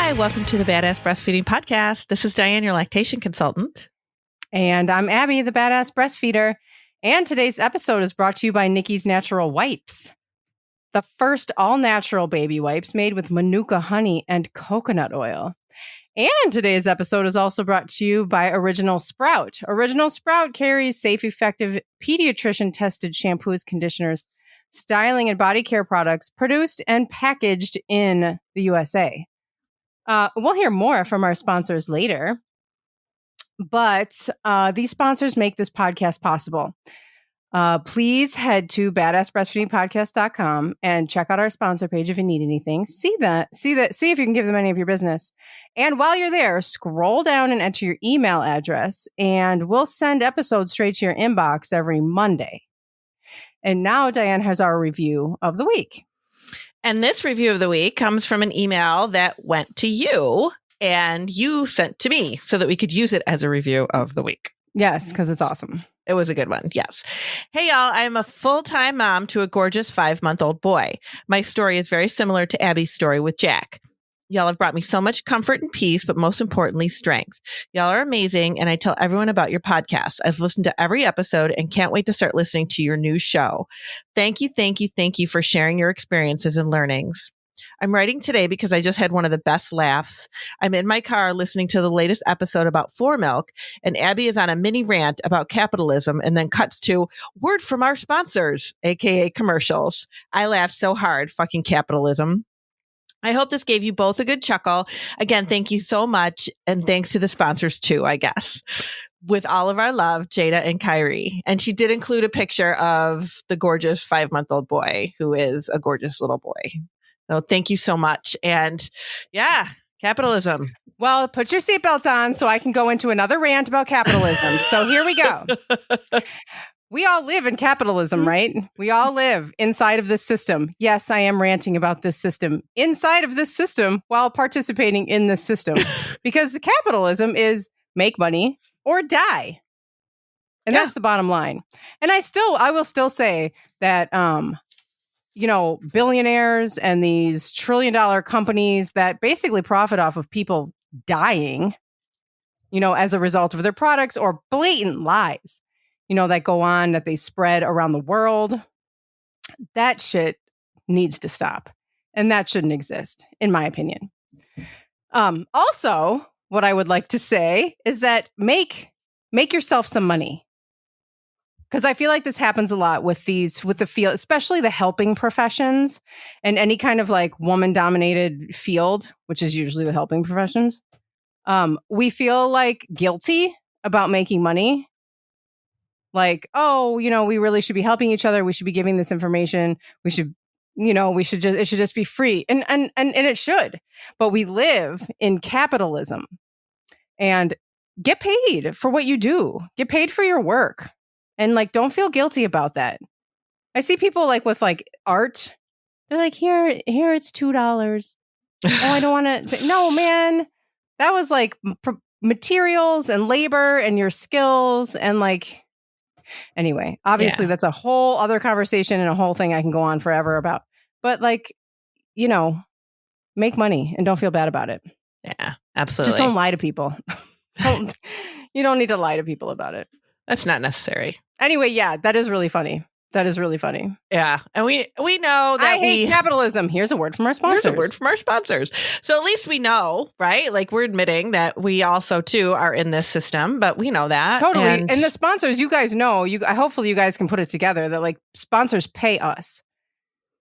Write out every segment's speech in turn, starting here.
Hi, welcome to the Badass Breastfeeding Podcast. This is Dianne, your lactation consultant. And I'm Abby, the Badass Breastfeeder. And today's episode is brought to you by Nikki's Natural Wipes, the first all-natural baby wipes made with Manuka honey and coconut oil. And today's episode is also brought to you by Original Sprout. Original Sprout carries safe, effective, pediatrician-tested shampoos, conditioners, styling, and body care products produced and packaged in the USA. We'll hear more from our sponsors later, but these sponsors make this podcast possible. Please head to badassbreastfeedingpodcast.com and check out our sponsor page if you need anything. See if you can give them any of your business. And while you're there, scroll down and enter your email address, and we'll send episodes straight to your inbox every Monday. And now Dianne has our review of the week. And this review of the week comes from an email that went to you and you sent to me so that we could use it as a review of the week. Yes, because it's awesome. It was a good one. Yes. Hey, y'all. I'm a full-time mom to a gorgeous 5-month-old boy. My story is very similar to Abby's story with Jack. Y'all have brought me so much comfort and peace, but most importantly, strength. Y'all are amazing, and I tell everyone about your podcast. I've listened to every episode and can't wait to start listening to your new show. Thank you for sharing your experiences and learnings. I'm writing today because I just had one of the best laughs. I'm in my car listening to the latest episode about foremilk, and Abby is on a mini rant about capitalism and then cuts to word from our sponsors, aka commercials. I laughed so hard, fucking capitalism. I hope this gave you both a good chuckle. Again, thank you so much. And thanks to the sponsors too, I guess. With all of our love, Jada and Kyrie. And she did include a picture of the gorgeous 5-month-old boy who is a gorgeous little boy. So thank you so much. And yeah, capitalism. Well, put your seatbelts on so I can go into another rant about capitalism. So here we go. We all live in capitalism, right? We all live inside of this system. Yes, I am ranting about this system inside of this system while participating in this system because the capitalism is make money or die. And that's the bottom line. And I will still say that, billionaires and these trillion-dollar companies that basically profit off of people dying, as a result of their products or blatant lies, that go on, that they spread around the world. That shit needs to stop. And that shouldn't exist, in my opinion. Also, what I would like to say is that make yourself some money. Because I feel like this happens a lot with the field, especially the helping professions and any kind of like woman-dominated field, which is usually the helping professions. We feel like guilty about making money. Like, we really should be helping each other. We should be giving this information. We should, it should just be free. And it should. But we live in capitalism and get paid for what you do. Get paid for your work. And like, don't feel guilty about that. I see people like with like art. They're like, here, it's $2. I don't want to. No, man, that was like materials and labor and your skills and like. Anyway, obviously that's a whole other conversation and a whole thing I can go on forever about. But like, make money and don't feel bad about it. Yeah, absolutely. Just don't lie to people. You don't need to lie to people about it. That's not necessary. Anyway, yeah, that is really funny. Yeah. And we know that I hate capitalism. Here's a word from our sponsors. So at least we know, right? Like we're admitting that we also too are in this system, but we know that. Totally. And the sponsors, you guys know, hopefully you guys can put it together that like sponsors pay us.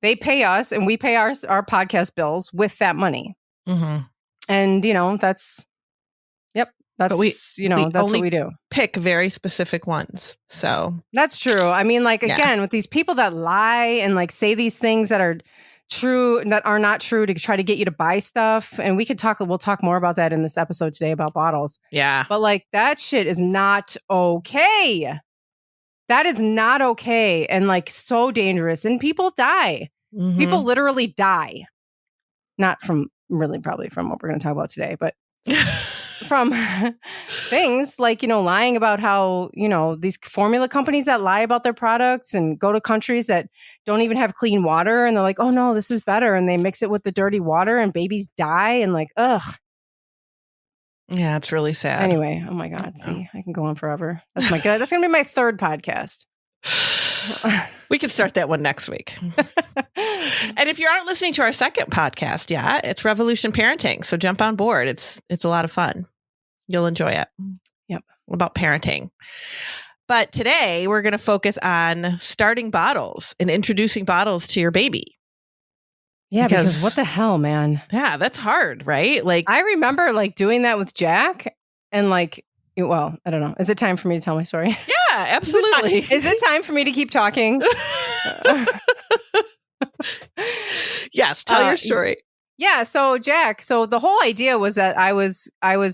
They pay us and we pay our podcast bills with that money. Mm-hmm. And that's that's what we do. Pick very specific ones. So that's true. I mean, like, again, with these people that lie and like say these things that are true, that are not true to try to get you to buy stuff. And we'll talk more about that in this episode today about bottles. Yeah. But like that shit is not okay. That is not okay. And like so dangerous. And people die. Mm-hmm. People literally die. Not from probably from what we're going to talk about today, but from things like, lying about how, these formula companies that lie about their products and go to countries that don't even have clean water. And they're like, oh no, this is better. And they mix it with the dirty water and babies die. And like, ugh. Yeah, it's really sad. Anyway, oh my God. See, I can go on forever. That's going to be my third podcast. We can start that one next week. And if you aren't listening to our second podcast yet, it's Revolution Parenting. So jump on board. It's a lot of fun. You'll enjoy it. Yep. About parenting. But today we're going to focus on starting bottles and introducing bottles to your baby. Yeah, because what the hell, man? Yeah, that's hard, right? Like I remember doing that with Jack and well, I don't know. Is it time for me to tell my story? Yeah, absolutely. Is it time for me to keep talking? Yes, tell your story. Yeah, so Jack, the whole idea was that I was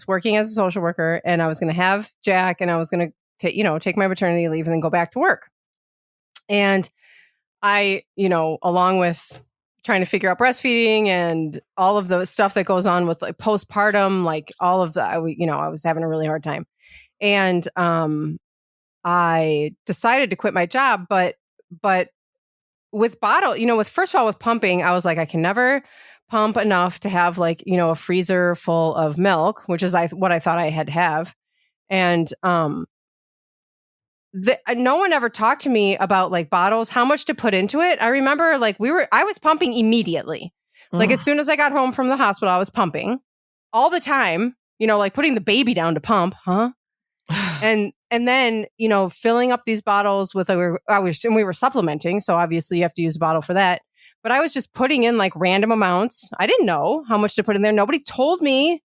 working as a social worker and I was going to have Jack and I was going to take my maternity leave and then go back to work. And I, along with trying to figure out breastfeeding and all of the stuff that goes on with postpartum, all of I was having a really hard time. And I decided to quit my job, but with first of all, with pumping, I was like, I can never pump enough to have a freezer full of milk, which is what I thought I had to have. And no one ever talked to me about bottles, how much to put into it. I remember I was pumping immediately. As soon as I got home from the hospital, I was pumping all the time, putting the baby down to pump, huh? And then, filling up these bottles with, we were supplementing. So obviously you have to use a bottle for that. But I was just putting in random amounts. I didn't know how much to put in there. Nobody told me.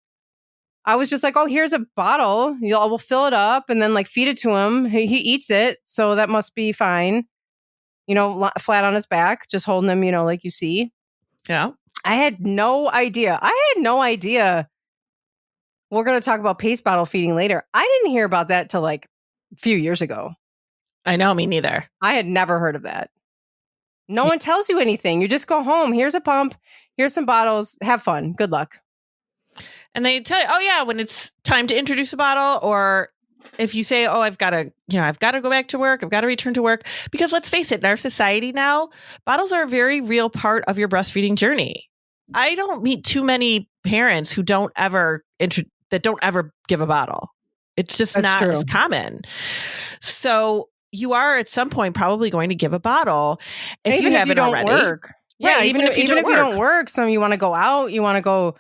I was just like, oh, here's a bottle. We'll fill it up and then feed it to him. He eats it. So that must be fine. Flat on his back, just holding him, like you see. Yeah. I had no idea. We're going to talk about pace bottle feeding later. I didn't hear about that till a few years ago. I know, me neither. I had never heard of that. No one tells you anything. You just go home. Here's a pump. Here's some bottles. Have fun. Good luck. And they tell you, oh yeah, when it's time to introduce a bottle, or if you say, oh, I've got to go back to work. I've got to return to work. Because let's face it, in our society now, bottles are a very real part of your breastfeeding journey. I don't meet too many parents who don't ever give a bottle. It's just not as common. So you are at some point probably going to give a bottle if you haven't already. Work. Yeah, right, even if you don't work, you want to go out, you want to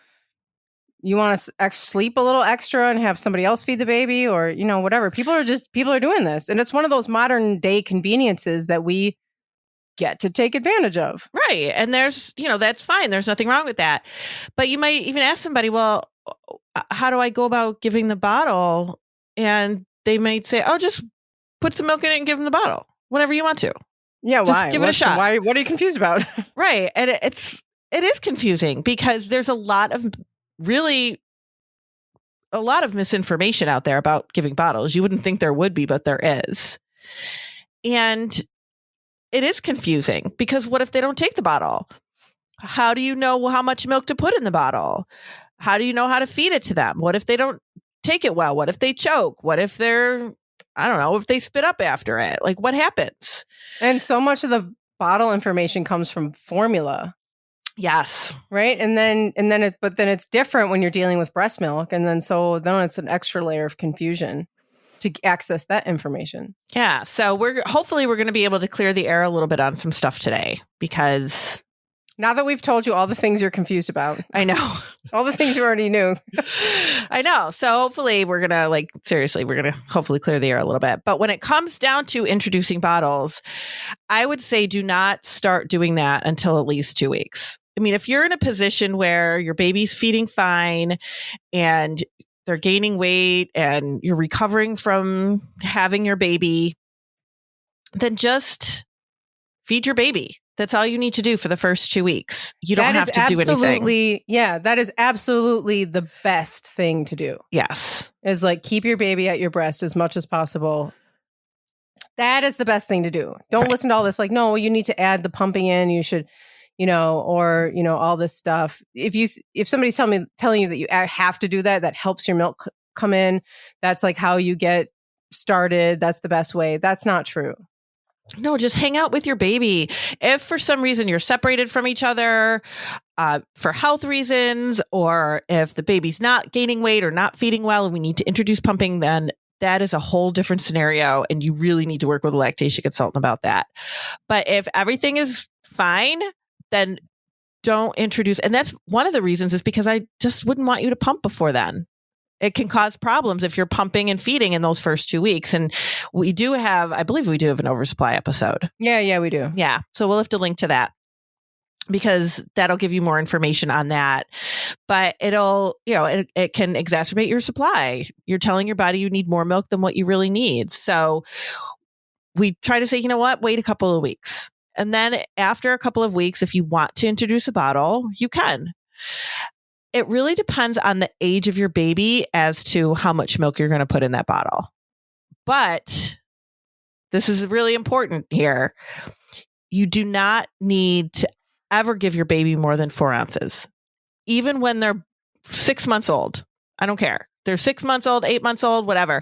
sleep a little extra and have somebody else feed the baby, or whatever. People are doing this, and it's one of those modern day conveniences that we get to take advantage of. Right, and there's that's fine. There's nothing wrong with that. But you might even ask somebody, well, how do I go about giving the bottle? And they might say, oh, just put some milk in it and give them the bottle whenever you want to. Yeah, just give it a shot. Why? What are you confused about? Right, and it is confusing because there's a lot of misinformation out there about giving bottles. You wouldn't think there would be, but there is. And it is confusing because what if they don't take the bottle? How do you know how much milk to put in the bottle? How do you know how to feed it to them? What if they don't take it well? What if they choke? What if if they spit up after it? What happens? And so much of the bottle information comes from formula. Yes. Right. And then it's different when you're dealing with breast milk. And then it's an extra layer of confusion to access that information. Yeah. So hopefully we're going to be able to clear the air a little bit on some stuff today, because now that we've told you all the things you're confused about. I know. All the things you already knew. I know. So hopefully we're going to hopefully clear the air a little bit. But when it comes down to introducing bottles, I would say do not start doing that until at least 2 weeks. I mean, if you're in a position where your baby's feeding fine and they're gaining weight and you're recovering from having your baby, then just feed your baby. That's all you need to do for the first 2 weeks. You don't have to do anything. Yeah, that is absolutely the best thing to do. Yes. Is keep your baby at your breast as much as possible. That is the best thing to do. Don't listen to all this no, you need to add the pumping in. You should, or, all this stuff. If somebody's telling you that you have to do that helps your milk come in, that's like how you get started, that's the best way. That's not true. No, just hang out with your baby. If for some reason you're separated from each other for health reasons, or if the baby's not gaining weight or not feeding well and we need to introduce pumping, then that is a whole different scenario. And you really need to work with a lactation consultant about that. But if everything is fine, then don't introduce. And that's one of the reasons, is because I just wouldn't want you to pump before then. It can cause problems if you're pumping and feeding in those first 2 weeks. And I believe we do have an oversupply episode. Yeah, we do. Yeah. So we'll have to link to that, because that'll give you more information on that. But it can exacerbate your supply. You're telling your body you need more milk than what you really need. So we try to say, you know what, wait a couple of weeks. And then after a couple of weeks, if you want to introduce a bottle, you can. It really depends on the age of your baby as to how much milk you're going to put in that bottle. But this is really important here. You do not need to ever give your baby more than 4 ounces, even when they're 6 months old. I don't care. They're 6 months old, 8 months old, whatever.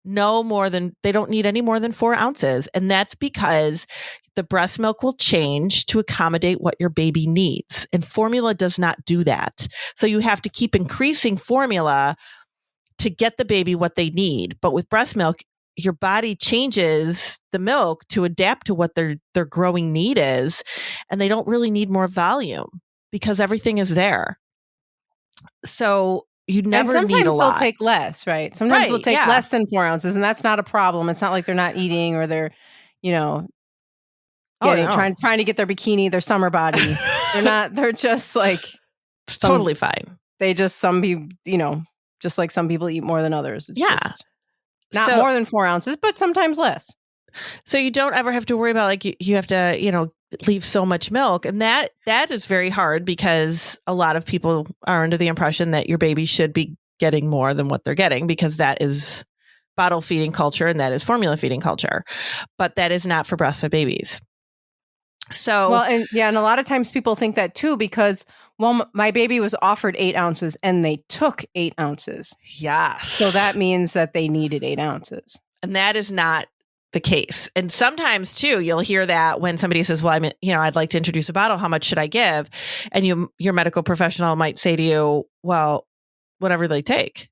They don't need any more than 4 ounces. And that's because the breast milk will change to accommodate what your baby needs. And formula does not do that. So you have to keep increasing formula to get the baby what they need. But with breast milk, your body changes the milk to adapt to what their growing need is. And they don't really need more volume because everything is there. So you never need a lot. Sometimes they'll take less, right? Sometimes they'll take less than 4 ounces, and that's not a problem. It's not like they're not eating or they're, trying to get their bikini, their summer body. They're just like... It's totally fine. They just, some people, just like some people eat more than others. It's just not more than 4 ounces, but sometimes less. So you don't ever have to worry about like you have to, leave so much milk. And that is very hard, because a lot of people are under the impression that your baby should be getting more than what they're getting, because that is bottle feeding culture and that is formula feeding culture. But that is not for breastfed babies. So, and a lot of times people think that too, because, my baby was offered 8 ounces and they took 8 ounces. Yes. So that means that they needed 8 ounces. And that is not the case. And sometimes too, you'll hear that when somebody says, well, I'd like to introduce a bottle. How much should I give? And your medical professional might say to you, well, whatever they take,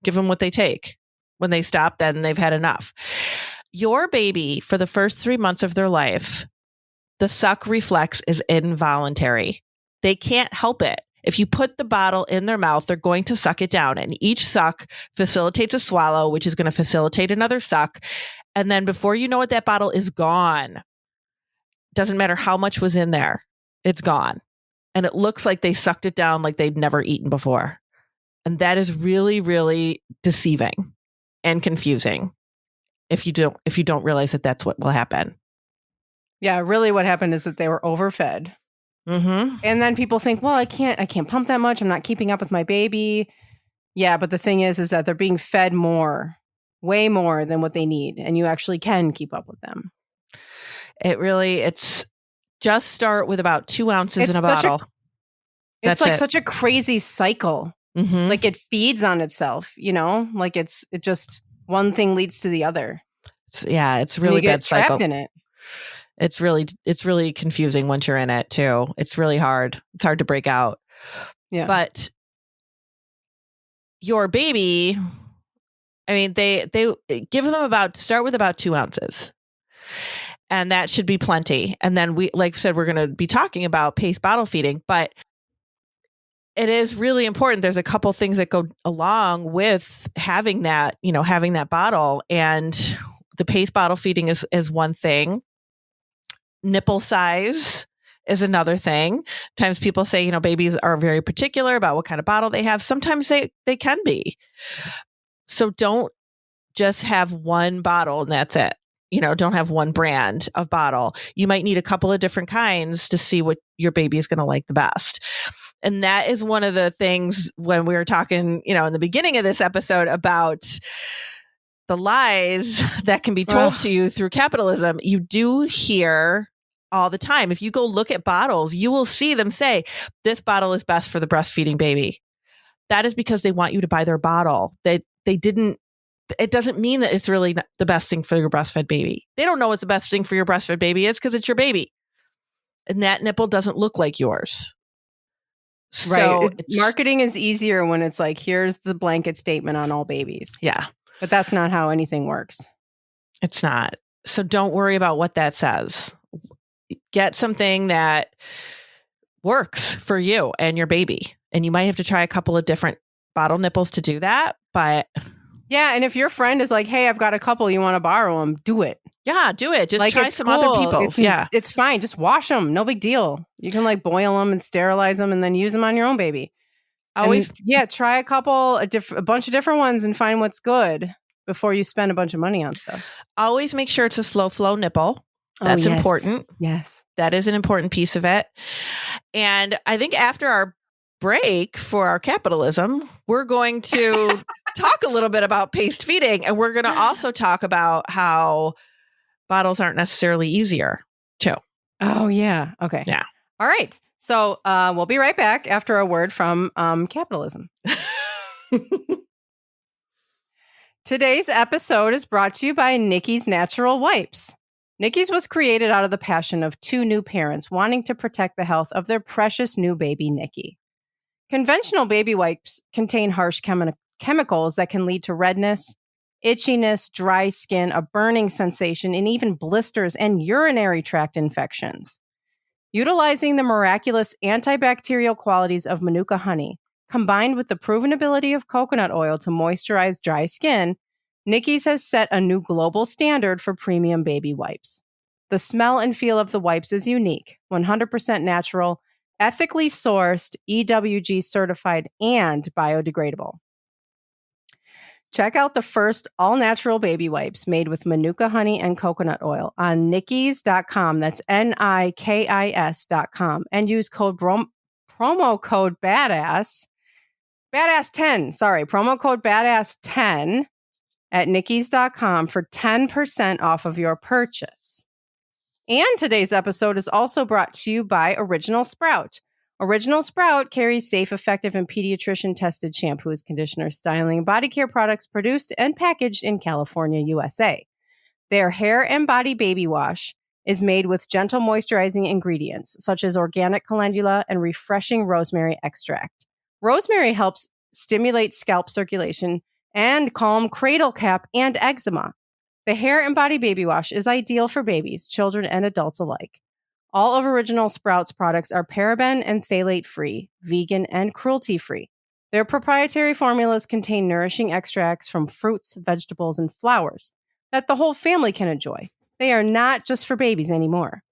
give them what they take. When they stop, then they've had enough. Your baby, for the first 3 months of their life, the suck reflex is involuntary. They can't help it. If you put the bottle in their mouth, they're going to suck it down. And each suck facilitates a swallow, which is going to facilitate another suck. And then before you know it, that bottle is gone. Doesn't matter how much was in there. It's gone. And it looks like they sucked it down like they'd never eaten before. And that is really, really deceiving and confusing if you don't realize that that's what will happen. Yeah, really what happened is that they were overfed. Mm-hmm. And then people think, well, I can't pump that much. I'm not keeping up with my baby. Yeah, but the thing is that they're being fed more, way more than what they need. And you actually can keep up with them. It's just start with about 2 ounces in a bottle. It's like such a crazy cycle. Mm-hmm. Like it feeds on itself, like it's just one thing leads to the other. It's really bad cycle. Trapped in it. It's really confusing once you're in it too. It's really hard. It's hard to break out. Yeah. But your baby, they give them start with about 2 ounces. And that should be plenty. And then like I said, we're going to be talking about paced bottle feeding, but it is really important. There's a couple things that go along with having that bottle, and the paced bottle feeding is one thing. Nipple size is another thing. Sometimes people say, babies are very particular about what kind of bottle they have. Sometimes they can be. So don't just have one bottle and that's it. Don't have one brand of bottle. You might need a couple of different kinds to see what your baby is going to like the best. And that is one of the things when we were talking, in the beginning of this episode about the lies that can be told to you through capitalism. You do hear all the time. If you go look at bottles, you will see them say, this bottle is best for the breastfeeding baby. That is because they want you to buy their bottle. It doesn't mean that it's really the best thing for your breastfed baby. They don't know what the best thing for your breastfed baby is because it's your baby. And that nipple doesn't look like yours. So right. Marketing is easier when it's like, here's the blanket statement on all babies. Yeah. But that's not how anything works. It's not. So don't worry about what that says. Get something that works for you and your baby. And you might have to try a couple of different bottle nipples to do that. But yeah. And if your friend is like, hey, I've got a couple, you want to borrow them, do it. Yeah, do it. Just like, try some other people's. It's fine. Just wash them. No big deal. You can like boil them and sterilize them and then use them on your own baby. Always. Try a bunch of different ones and find what's good before you spend a bunch of money on stuff. Always make sure it's a slow flow nipple. That's important. Yes. That is an important piece of it. And I think after our break for our capitalism, we're going to talk a little bit about paced feeding. And we're going to also talk about how bottles aren't necessarily easier too. Oh, yeah. Okay. Yeah. All right. So we'll be right back after a word from capitalism. Today's episode is brought to you by Nikki's Natural Wipes. Nikki's was created out of the passion of two new parents wanting to protect the health of their precious new baby, Nikki. Conventional baby wipes contain harsh chemicals that can lead to redness, itchiness, dry skin, a burning sensation, and even blisters and urinary tract infections. Utilizing the miraculous antibacterial qualities of Manuka honey, combined with the proven ability of coconut oil to moisturize dry skin, Nikki's has set a new global standard for premium baby wipes. The smell and feel of the wipes is unique, 100% natural, ethically sourced, EWG certified, and biodegradable. Check out the first all-natural baby wipes made with Manuka honey and coconut oil on Nikki's.com. That's NIKIS.com. And use promo code BADASS. BADASS10. Sorry, promo code BADASS10 at Nikki's.com for 10% off of your purchase. And today's episode is also brought to you by Original Sprout. Original Sprout carries safe, effective, and pediatrician-tested shampoos, conditioners, styling, and body care products produced and packaged in California, USA. Their hair and body baby wash is made with gentle moisturizing ingredients, such as organic calendula and refreshing rosemary extract. Rosemary helps stimulate scalp circulation and calm cradle cap and eczema. The hair and body baby wash is ideal for babies, children, and adults alike. All of Original Sprouts products are paraben and phthalate-free, vegan, and cruelty-free. Their proprietary formulas contain nourishing extracts from fruits, vegetables, and flowers that the whole family can enjoy. They are not just for babies anymore.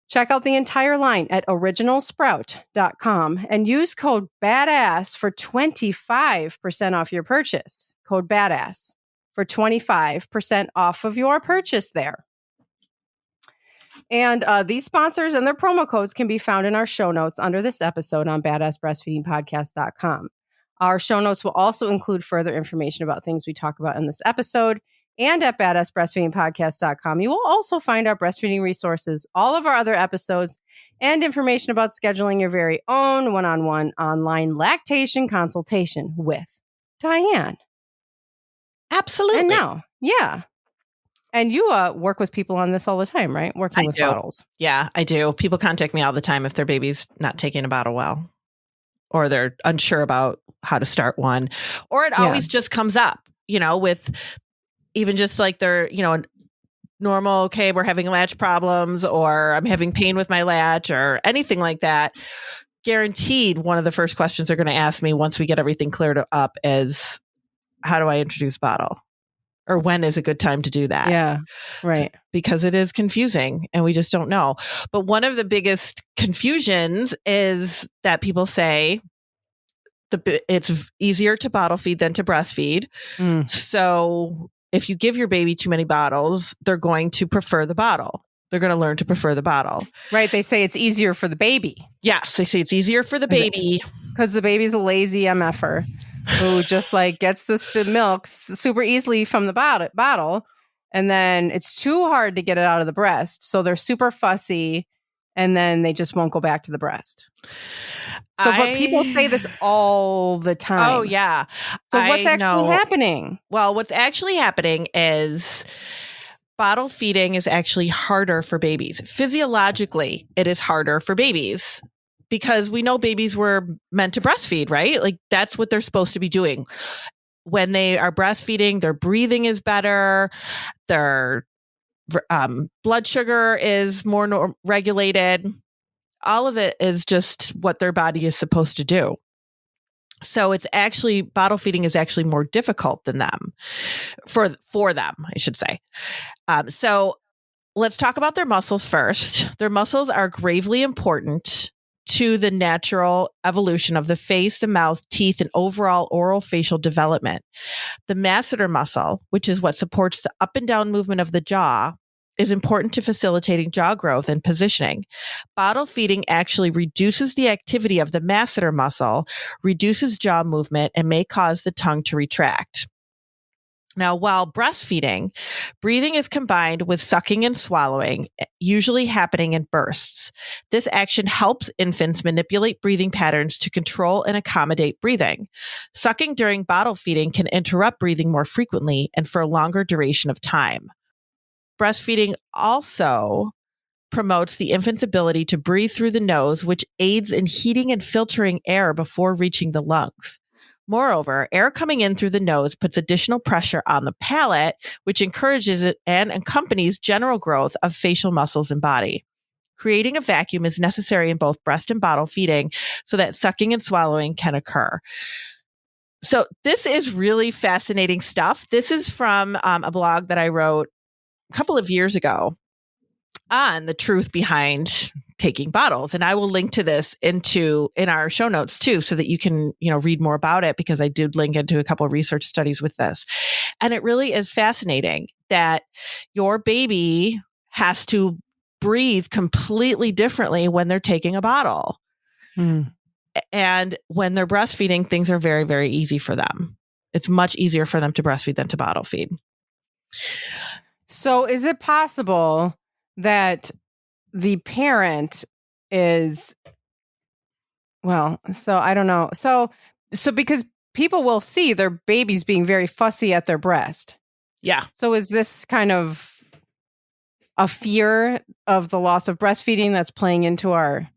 Check out the entire line at originalsprout.com and use code BADASS for 25% off your purchase. Code BADASS for 25% off of your purchase there. And these sponsors and their promo codes can be found in our show notes under this episode on badassbreastfeedingpodcast.com. Our show notes will also include further information about things we talk about in this episode. And at badassbreastfeedingpodcast.com, you will also find our breastfeeding resources, all of our other episodes, and information about scheduling your very own one-on-one online lactation consultation with Dianne. Absolutely. And now, yeah. And you work with people on this all the time, right? Working with bottles. Yeah, I do. People contact me all the time if their baby's not taking a bottle well, or they're unsure about how to start one, or it always just comes up, with even just like they're, normal, okay, we're having latch problems, or I'm having pain with my latch, or anything like that. Guaranteed, one of the first questions they're going to ask me once we get everything cleared up is, how do I introduce bottle? Or when is a good time to do that? Yeah, right. Because it is confusing and we just don't know. But one of the biggest confusions is that people say it's easier to bottle feed than to breastfeed. So if you give your baby too many bottles, they're going to prefer the bottle. They're going to learn to prefer the bottle. Right. They say it's easier for the baby. Yes, they say it's easier for the baby. Because the baby's a lazy MFer. Who just gets this milk super easily from the bottle and then it's too hard to get it out of the breast. So they're super fussy, and then they just won't go back to the breast. So, but people say this all the time. Oh, yeah. So what's actually happening? Well, what's actually happening is bottle feeding is actually harder for babies. Physiologically, it is harder for babies because we know babies were meant to breastfeed, right? Like that's what they're supposed to be doing. When they are breastfeeding, their breathing is better. Their blood sugar is more regulated. All of it is just what their body is supposed to do. So it's actually bottle feeding is actually more difficult than them for them, I should say. So let's talk about their muscles first. Their muscles are gravely important to the natural evolution of the face, the mouth, teeth, and overall oral facial development. The masseter muscle, which is what supports the up and down movement of the jaw, is important to facilitating jaw growth and positioning. Bottle feeding actually reduces the activity of the masseter muscle, reduces jaw movement, and may cause the tongue to retract. Now, while breastfeeding, breathing is combined with sucking and swallowing, usually happening in bursts. This action helps infants manipulate breathing patterns to control and accommodate breathing. Sucking during bottle feeding can interrupt breathing more frequently and for a longer duration of time. Breastfeeding also promotes the infant's ability to breathe through the nose, which aids in heating and filtering air before reaching the lungs. Moreover, air coming in through the nose puts additional pressure on the palate, which encourages it and accompanies general growth of facial muscles and body. Creating a vacuum is necessary in both breast and bottle feeding so that sucking and swallowing can occur. So this is really fascinating stuff. This is from a blog that I wrote a couple of years ago on the truth behind taking bottles. And I will link to this in our show notes too, so that you can, read more about it, because I did link into a couple of research studies with this. And it really is fascinating that your baby has to breathe completely differently when they're taking a bottle. And when they're breastfeeding, things are very, very easy for them. It's much easier for them to breastfeed than to bottle feed. So is it possible that the parent is, so I don't know. So because people will see their babies being very fussy at their breast. Yeah. So is this kind of a fear of the loss of breastfeeding that's playing into our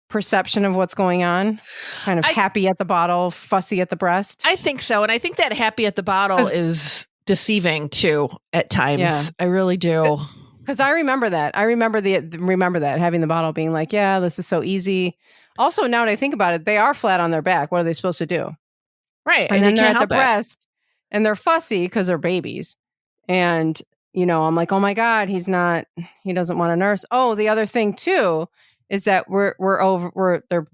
perception of what's going on? Kind of happy at the bottle, fussy at the breast? I think so. And I think that happy at the bottle is deceiving too at times. Yeah. I really do. Because I remember that. I remember that, having the bottle being like, yeah, this is so easy. Also, now that I think about it, they are flat on their back. What are they supposed to do? Right. And then they're at the breast and they're fussy because they're babies. And, I'm like, oh my God, he doesn't want to nurse. Oh, the other thing too is that they're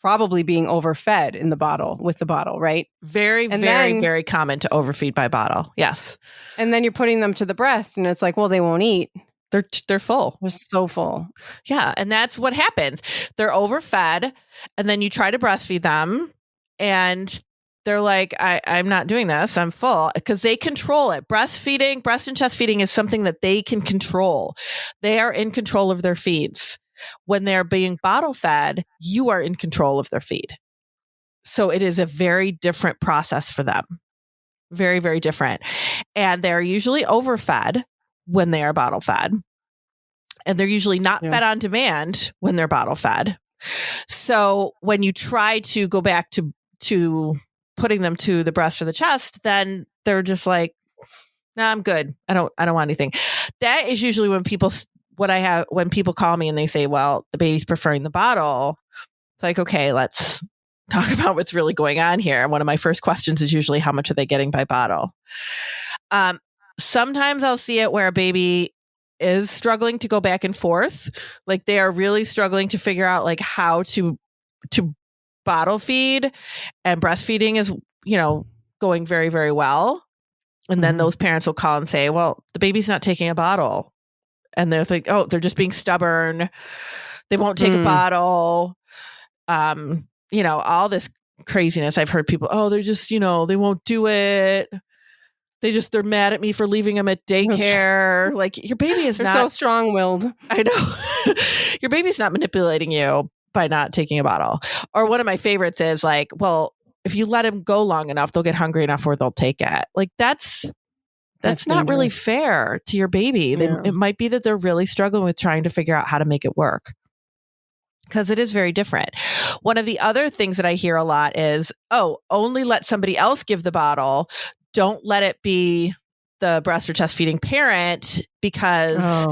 probably being overfed with the bottle, right? Very, very common to overfeed by bottle. Yes. And then you're putting them to the breast and it's like, well, they won't eat. They're full. They're so full. Yeah. And that's what happens. They're overfed and then you try to breastfeed them and they're like, I'm not doing this. I'm full, because they control it. Breastfeeding, breast and chest feeding is something that they can control. They are in control of their feeds. When they're being bottle fed, you are in control of their feed. So it is a very different process for them. Very, very different. And they're usually overfed when they are bottle fed. And they're usually not fed on demand when they're bottle fed. So when you try to go back to putting them to the breast or the chest, then they're just like, nah, I'm good. I don't want anything. That is usually when people call me and they say, well, the baby's preferring the bottle. It's like, okay, let's talk about what's really going on here. And one of my first questions is usually, how much are they getting by bottle? Sometimes I'll see it where a baby is struggling to go back and forth. Like they are really struggling to figure out like how to bottle feed, and breastfeeding is, going very, very well. And then those parents will call and say, well, the baby's not taking a bottle. And they're like, oh, they're just being stubborn. They won't take a bottle. All this craziness. I've heard people, oh, they're just, they won't do it. They're mad at me for leaving them at daycare. Like, your baby is They're not so strong-willed. I know. Your baby's not manipulating you by not taking a bottle. Or one of my favorites is like, well, if you let him go long enough, they'll get hungry enough where they'll take it. Like, that's not really fair to your baby. Yeah. It might be that they're really struggling with trying to figure out how to make it work, because it is very different. One of the other things that I hear a lot is, only let somebody else give the bottle. Don't let it be the breast or chest feeding parent, because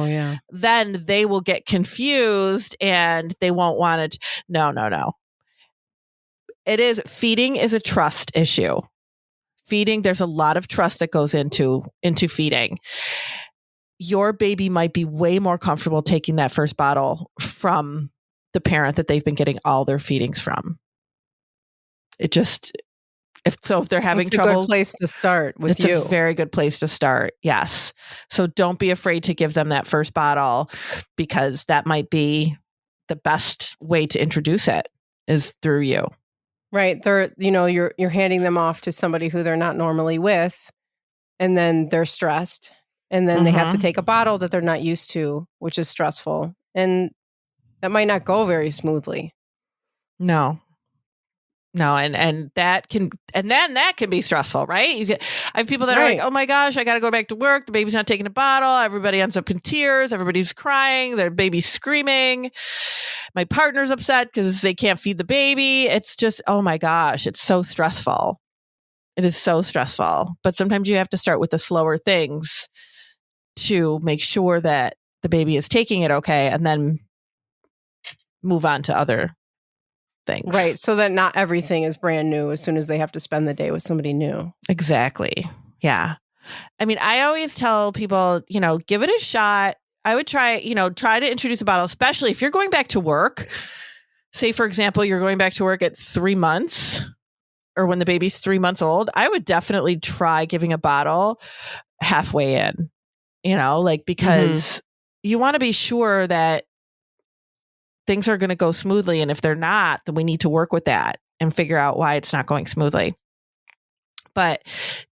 then they will get confused and they won't want it. No. Feeding is a trust issue. Feeding, there's a lot of trust that goes into feeding. Your baby might be way more comfortable taking that first bottle from the parent that they've been getting all their feedings from. If they're having trouble, it's a good place to start with you. It's a very good place to start. Yes. So don't be afraid to give them that first bottle, because that might be the best way to introduce it, is through you. Right. You're handing them off to somebody who they're not normally with, and then they're stressed, and then they have to take a bottle that they're not used to, which is stressful. And that might not go very smoothly. No, and that can be stressful, right? I have people that are like, oh my gosh, I got to go back to work. The baby's not taking a bottle. Everybody ends up in tears. Everybody's crying. Their baby's screaming. My partner's upset because they can't feed the baby. It's just, oh my gosh, it's so stressful. It is so stressful. But sometimes you have to start with the slower things to make sure that the baby is taking it okay, and then move on to other things. Right. So that not everything is brand new as soon as they have to spend the day with somebody new. Exactly. Yeah. I mean, I always tell people, give it a shot. I would try to introduce a bottle, especially if you're going back to work. Say, for example, you're going back to work at 3 months, or when the baby's 3 months old. I would definitely try giving a bottle halfway in, because you want to be sure that things are going to go smoothly. And if they're not, then we need to work with that and figure out why it's not going smoothly. But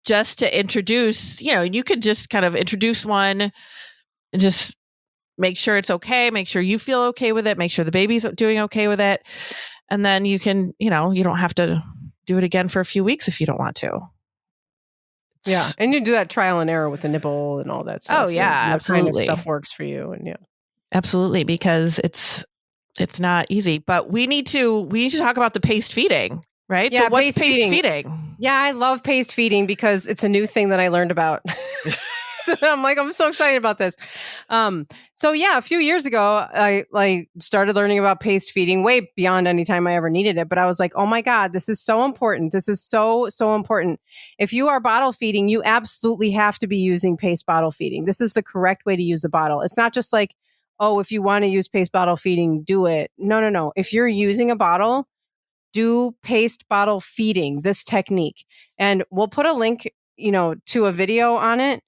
just to introduce, you could just kind of introduce one and just make sure it's okay. Make sure you feel okay with it. Make sure the baby's doing okay with it. And then you can, you don't have to do it again for a few weeks if you don't want to. Yeah. And you do that trial and error with the nipple and all that stuff. Oh, yeah, absolutely. What kind of stuff works for you. And absolutely. Because it's not easy, but we need to talk about the paced feeding, right? Yeah, so what's paced feeding? Yeah, I love paced feeding because it's a new thing that I learned about. So I'm so excited about this. A few years ago, I started learning about paced feeding way beyond any time I ever needed it. But I was like, oh my God, this is so important. This is so, so important. If you are bottle feeding, you absolutely have to be using paced bottle feeding. This is the correct way to use a bottle. It's not just like, oh, if you want to use paced bottle feeding, do it. No. If you're using a bottle, do paced bottle feeding, this technique. And we'll put a link, to a video on it.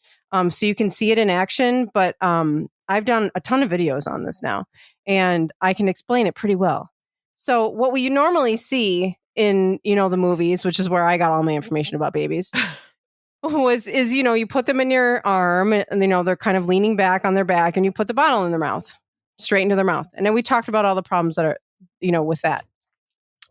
So you can see it in action, but I've done a ton of videos on this now, and I can explain it pretty well. So what we normally see in, the movies, which is where I got all my information about babies, is you put them in your arm, and they're kind of leaning back on their back, and you put the bottle in their mouth, straight into their mouth. And then we talked about all the problems that are, with that.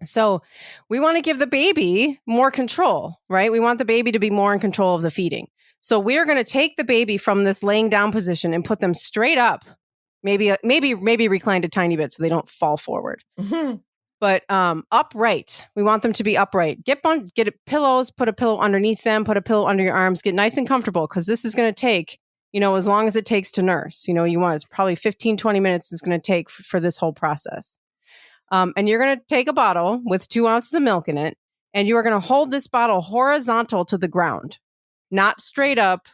So we want to give the baby more control, right? We want the baby to be more in control of the feeding. So we're going to take the baby from this laying down position and put them straight up, maybe reclined a tiny bit so they don't fall forward. Mm-hmm. But upright. We want them to be upright. Get pillows, put a pillow underneath them, put a pillow under your arms, get nice and comfortable, because this is going to take, as long as it takes to nurse. It's probably 15, 20 minutes it's going to take for this whole process. And you're going to take a bottle with 2 ounces of milk in it, and you are going to hold this bottle horizontal to the ground. Not straight up,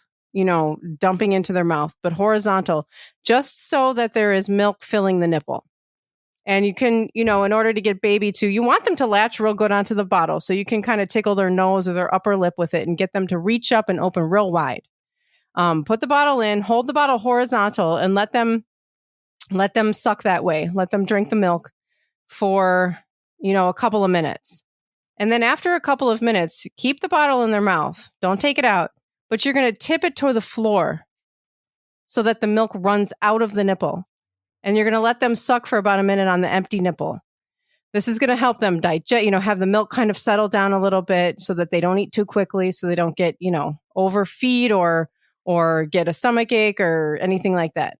dumping into their mouth, but horizontal, just so that there is milk filling the nipple. And you can, in order to get baby to, you want them to latch real good onto the bottle. So you can kind of tickle their nose or their upper lip with it and get them to reach up and open real wide. Put the bottle in, hold the bottle horizontal, and let them suck that way. Let them drink the milk for, a couple of minutes. And then after a couple of minutes, keep the bottle in their mouth. Don't take it out, but you're going to tip it toward the floor so that the milk runs out of the nipple. And you're going to let them suck for about a minute on the empty nipple. This is going to help them digest, have the milk kind of settle down a little bit so that they don't eat too quickly, so they don't get, overfeed or get a stomach ache or anything like that.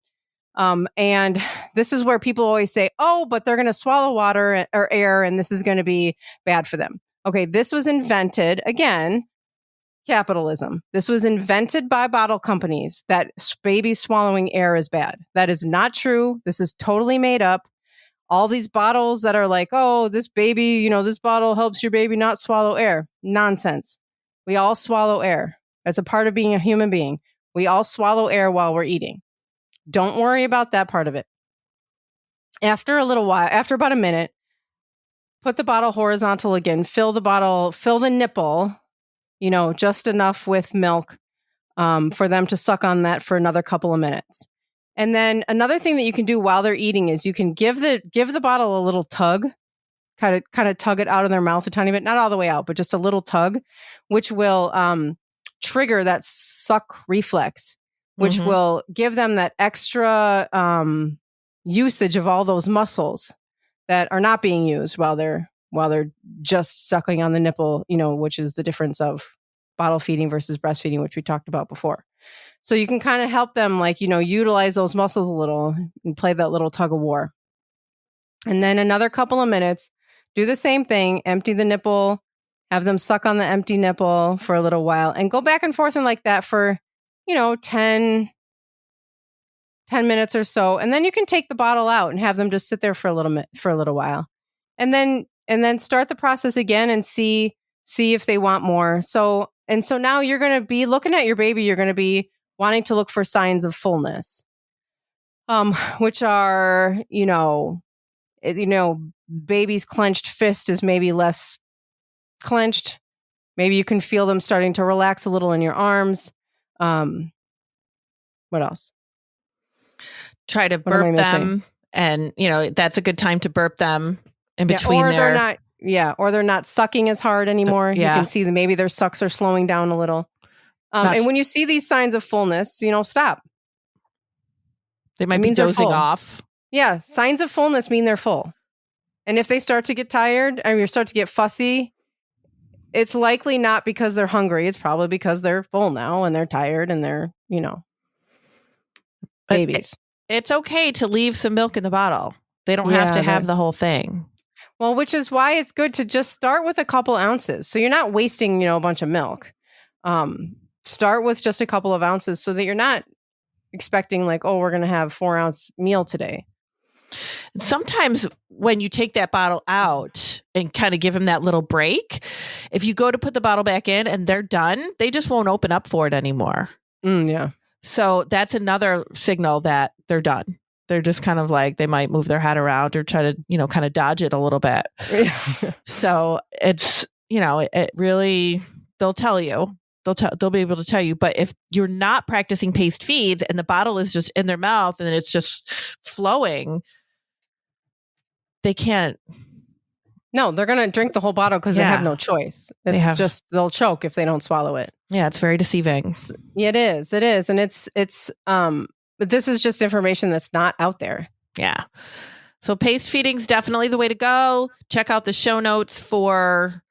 And this is where people always say, oh, but they're going to swallow water or air and this is going to be bad for them. Okay, this was invented, again, capitalism. This was invented by bottle companies that babies swallowing air is bad. That is not true. This is totally made up. All these bottles that are like, oh, this baby, this bottle helps your baby not swallow air. Nonsense. We all swallow air. That's a part of being a human being. We all swallow air while we're eating. Don't worry about that part of it. After a little while, after about a minute, put the bottle horizontal again, fill the nipple, just enough with milk for them to suck on that for another couple of minutes. And then another thing that you can do while they're eating is you can give the bottle a little tug, kind of tug it out of their mouth a tiny bit, not all the way out, but just a little tug, which will trigger that suck reflex, which will give them that extra usage of all those muscles that are not being used while they're just sucking on the nipple, which is the difference of bottle feeding versus breastfeeding, which we talked about before. So you can kind of help them, utilize those muscles a little and play that little tug of war. And then another couple of minutes, do the same thing, empty the nipple, have them suck on the empty nipple for a little while, and go back and forth and like that for, 10 minutes or so. And then you can take the bottle out and have them just sit there for a little while. And then start the process again and see if they want more. So now you're going to be looking at your baby, you're going to be wanting to look for signs of fullness, which are, baby's clenched fist is maybe less clenched. Maybe you can feel them starting to relax a little in your arms. What else? Try to burp them. And, that's a good time to burp them in between or they're not sucking as hard anymore. You can see that maybe their sucks are slowing down a little. And when you see these signs of fullness, stop. They might be dozing off. Yeah. Signs of fullness mean they're full. And if they start to get tired or you start to get fussy, it's likely not because they're hungry. It's probably because they're full now and they're tired and they're, babies. It's okay to leave some milk in the bottle. They don't have to have the whole thing. Well, which is why it's good to just start with a couple ounces. So you're not wasting, a bunch of milk. Start with just a couple of ounces so that you're not expecting we're going to have 4-ounce meal today. Sometimes when you take that bottle out and kind of give them that little break, if you go to put the bottle back in and they're done, they just won't open up for it anymore. Yeah. So that's another signal that they're done. They're just kind of they might move their head around or try to, kind of dodge it a little bit. So it's, it really, they'll tell you. They'll be able to tell you. But if you're not practicing paced feeds and the bottle is just in their mouth and it's just flowing, they can't. No, they're going to drink the whole bottle because they have no choice. They'll choke if they don't swallow it. Yeah, it's very deceiving. It is. And but this is just information that's not out there. Yeah. So paced feeding's definitely the way to go. Check out the show notes for,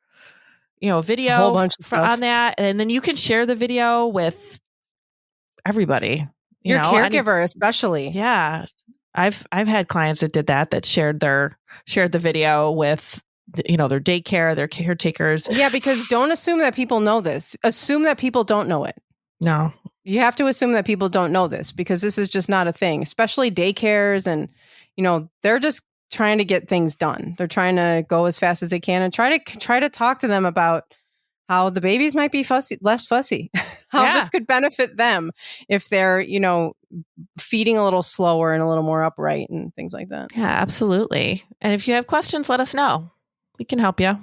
a video a whole bunch of stuff on that. And then you can share the video with everybody. Your caregiver, especially. Yeah. I've had clients that did that shared the video with their daycare, their caretakers. Yeah, because don't assume that people know this. Assume that people don't know it. No. You have to assume that people don't know this because this is just not a thing, especially daycares. And, they're just trying to get things done. They're trying to go as fast as they can and try to talk to them about how the babies might be less fussy, how this could benefit them if they're, feeding a little slower and a little more upright and things like that. Yeah, absolutely. And if you have questions, let us know. We can help you.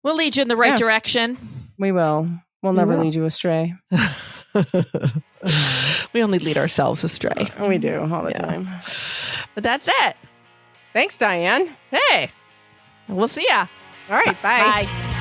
We'll lead you in the right direction. We will. We'll never lead you astray. We only lead ourselves astray. We do all the time. But that's it. Thanks, Diane. Hey, we'll see ya. All right. Bye. Bye.